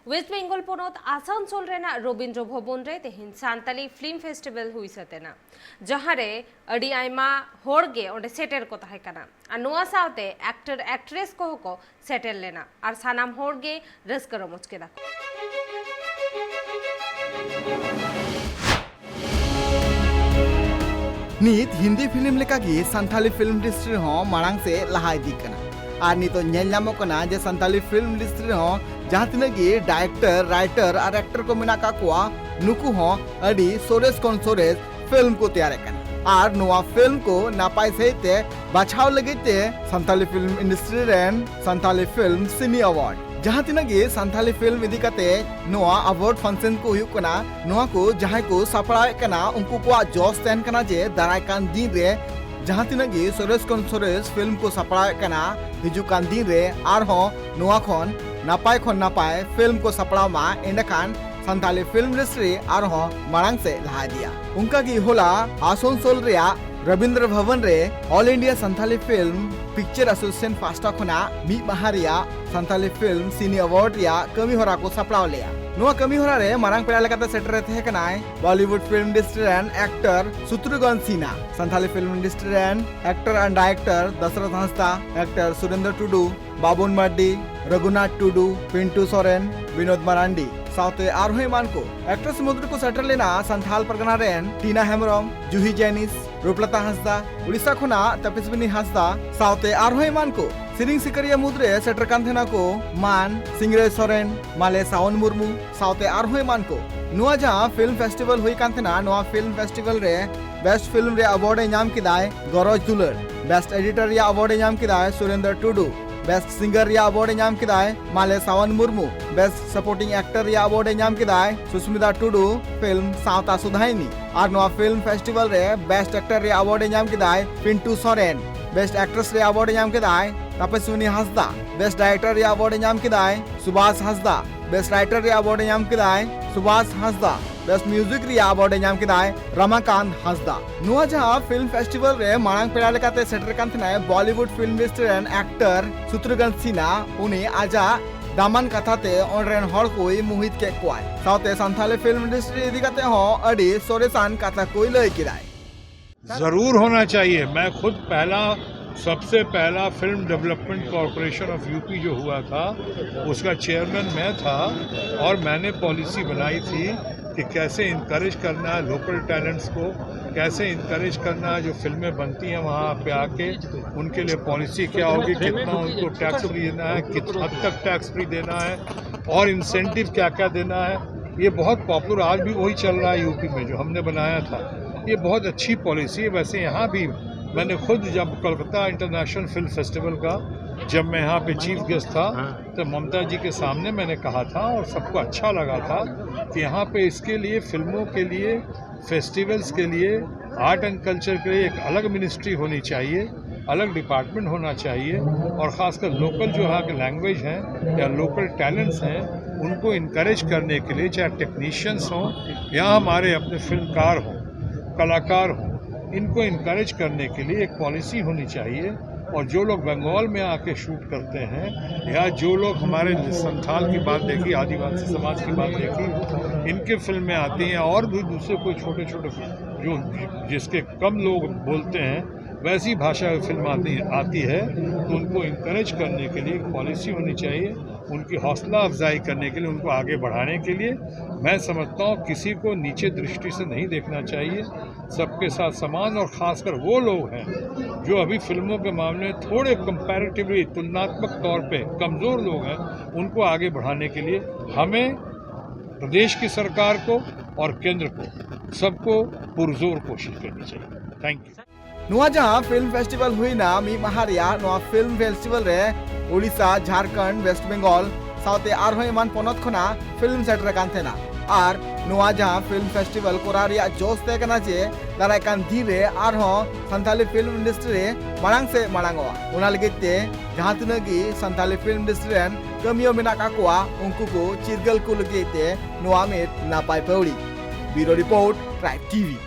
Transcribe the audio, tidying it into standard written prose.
Waste Bengal पोनोत Asansol Raina Ravindra भवन रे तेहिन सान्ताली film festival हुई सतेना जहां रे अडी आयमा होड़गे ओंडे सेटेल को ताहे कना आ नोआ सावते एक्टर एक्ट्रेस को सेटेल लेना और सानाम होड़गे रस्क रमोज केदा नित हिंदी फिल्म लेकागी संथाली फिल्म इंडस्ट्री हो मांग से लहा इदी कना और नित नेल नामो कना जे संथाली फिल्म इंडस्ट्री हो जहां तिनागी डायरेक्टर राइटर और एक्टर को मिना का कुआ नुकु हो अडी सोरेस कोन सोरेस फिल्म को तैयार कना और नोआ फिल्म को नापाय सहिते बाछाव लगेते संथाली फिल्म इंडस्ट्री रेन संथाली फिल्म सिनी अवार्ड जहां तिनागी संथाली फिल्म इदी कते नोआ अवार्ड फंक्शन को हुई कना नोआ को जहां को सपड़ाए कना उनको को जोश तहन कना जे दाराय कान दिन रे जहां तिनागी सोरेस कोन सोरेस फिल्म को सपड़ाए कना हिजु कान दिन रे आर हो नोआ खन नापाय फिल्म को सपड़ाव मा एंडखान संथाली फिल्म इंडस्ट्री आर हो मांग से लहा दिया उनका की होला आसनसोल रिया रविंद्र भवन रे all India Santhali film picture association FASTA खना मी Mahariya Santhali film cine award रिया कमी होरा को सपड़ाव लिया नोआ कमी होरा रे मांग पेड़ा लेकाते सेटर थे कनाय Bollywood film industry and actor Shatrughan Sinha Santali film industry and actor and director Dashrath Hansda actor Surendra Tudu Babun Mardi Raghunath Tudu Pintu Soren Vinod Marandi साउथे आरोही मान को एक्टर समुद्र को सेटर लेना संथाल परगना रेन टीना हेमरम जुही जैनिस रूपलता हंसदा उड़ीसा खुना तपस्विनी हंसदा साउथे आरोही मान को सिरिंग सिकरिया मुद्रे सेटर कांथेना को मान सिंगरे सोरेन माले सावन मुर्मू साउथे आरोही मान को नुआ जहां फिल्म फेस्टिवल हुई कांथेना नुआ फिल्म फेस्टिवल रे बेस्ट फिल्म रे अवार्ड नाम किदाय गौरव दुलर बेस्ट एडिटर रे अवार्ड नाम किदाय सुरेंद्र टुडू बेस्ट सिंगर रे अवार्ड नाम किदाय माले सावन मुर्मू बेस्ट सपोर्टिंग एक्टर रे अवार्ड नाम किदाय सुस्मिता टुडू फिल्म सावता सुधाइनी और नोआ फिल्म फेस्टिवल रे बेस्ट एक्टर रे अवार्ड नाम किदाय पिंटू सोरेन बेस्ट एक्ट्रेस रे अवार्ड नाम किदाय तपस्विनी हंसदा बेस्ट डायरेक्टर रे अवार्ड नाम किदाय सुभाष हंसदा बेस्ट राइटर रे अवार्ड नाम किदाय सुभाष हंसदा बेस्ट म्यूजिक रे अवार्ड नाम किदाय रमाकांत हंसदा नुआ जहां फिल्म फेस्टिवल रे मांग पेड़ा लेकाते सेटर कांथनाय बॉलीवुड फिल्म इंडस्ट्री रेन एक्टर शत्रुघ्न सिन्हा उनी आजा दामन कथाते ऑनरेन हर कोई मोहित के क्वाय साउथे संथाली फिल्म इंडस्ट्री इदी कते हो अडी सोरेसान कथा कोई लय किराय जरूर होना चाहिए। मैं खुद सबसे पहला film development corporation of UP जो हुआ था उसका चेयरमैन मैं था और मैंने पॉलिसी बनाई थी कि कैसे इनकरेज करना है लोकल टैलेंट्स को, कैसे इनकरेज करना है जो फिल्में बनती हैं वहाँ पे आके उनके लिए पॉलिसी क्या होगी, कितना उनको टैक्स फ्री देना है, किस हद तक टैक्स फ्री देना है और इंसेंटिव क्या क्या देना है। ये बहुत पॉपुलर आज भी वही चल रहा है यूपी में जो हमने बनाया था। ये बहुत अच्छी पॉलिसी है। वैसे यहाँ भी मैंने खुद जब कोलकाता इंटरनेशनल फिल्म फेस्टिवल का जब मैं यहाँ पे चीफ गेस्ट था तो ममता जी के सामने मैंने कहा था और सबको अच्छा लगा था कि यहाँ पे इसके लिए फिल्मों के लिए फेस्टिवल्स के लिए आर्ट एंड कल्चर के लिए एक अलग मिनिस्ट्री होनी चाहिए, अलग डिपार्टमेंट होना चाहिए और ख़ासकर लोकल जो यहाँ के लैंग्वेज हैं या लोकल टैलेंट्स हैं उनको इनकरेज करने के लिए, चाहे टेक्नीशियंस हों या हमारे अपने फिल्मकार हों, कलाकार हों, इनको इनकरेज करने के लिए एक पॉलिसी होनी चाहिए। और जो लोग बंगाल में आके शूट करते हैं या जो लोग हमारे संथाल की बात देखी, आदिवासी समाज की बात देखी, इनके फिल्में आती हैं और भी दूसरे कोई छोटे छोटे जो जिसके कम लोग बोलते हैं वैसी भाषा की फिल्म आती है तो उनको इनकरेज करने के लिए एक पॉलिसी होनी चाहिए, उनकी हौसला अफजाई करने के लिए, उनको आगे बढ़ाने के लिए। मैं समझता हूँ किसी को नीचे दृष्टि से नहीं देखना चाहिए, सबके साथ समान और ख़ासकर वो लोग हैं जो अभी फिल्मों के मामले में थोड़े कंपैरेटिवली तुलनात्मक तौर पे कमज़ोर लोग हैं, उनको आगे बढ़ाने के लिए हमें प्रदेश की सरकार को और केंद्र को सबको पुरजोर कोशिश करनी चाहिए। Thank you. नुआ जहां फिल्म फेस्टिवल हुई ना मी महारिया नुआ फिल्म फेस्टिवल रे उड़ीसा झारखंड वेस्ट बंगाल साउथे आरोही मान पोनत खना फिल्म सेटर कांथेना और नुआ जहां फिल्म फेस्टिवल कोरारिया जोश ते कना जे दाराय कान धीरे आर हो संथाली फिल्म इंडस्ट्री मांग से मांगवा उना लगते जहां तिनगी संथाली फिल्म इंडस्ट्री रेन कमियो मेना काकुआ उनको को चिरगल को लगते नुआ में नापाय पौड़ी। Bureau report tribe TV.